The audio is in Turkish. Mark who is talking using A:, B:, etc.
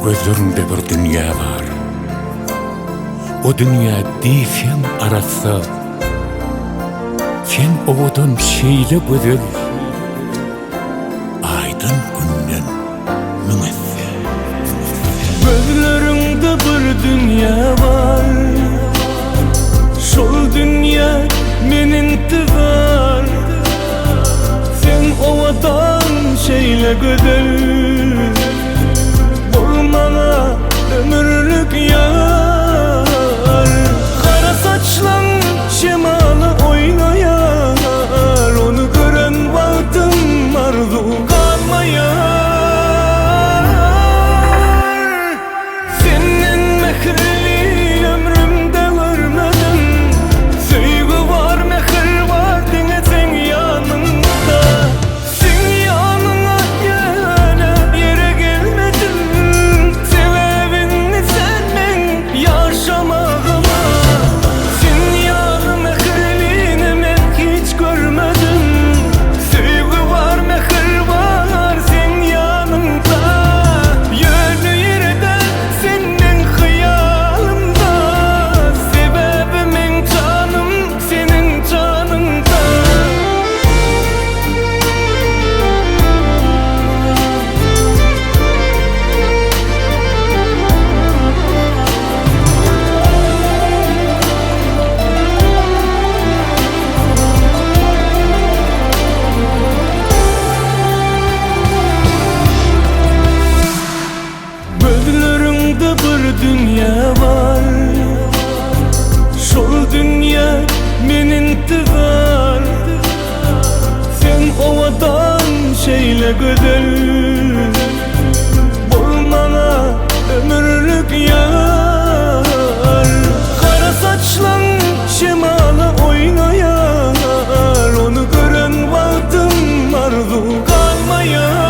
A: Gözlerinde bir dünya var. O dünya deysen arası. Sen ovadan şeyle güzel, aydın günden müngesse.
B: Gözlerinde bir dünya var. Şol dünya menintizar. Sen ovadan şeyle güzel, olmana ömürlük yar. Kara saçlan şemalı oynayar. Onu gören vaktim arzu kalmayar. Senin mehirli ömrümde görmedim. Sevgi var, mehir var dine sen yanımda. Sen yanına gelen yere gelmedim. Sebebini senden yaşamağıma. Sen yanı mehirliğini ben hiç görmedim. Sevgi var, mehir var sen yanımda. Yönü yerde senin hıyalımda. Sebebimin canım senin canında. Gözlerinde bir dünya var. Şol dünya menintizar. Sen ovadan şeyle güzel, olmana ömürlük yar. Kara saçlan şemalı oynayar. Onu gören vaktim arzu kalmayar.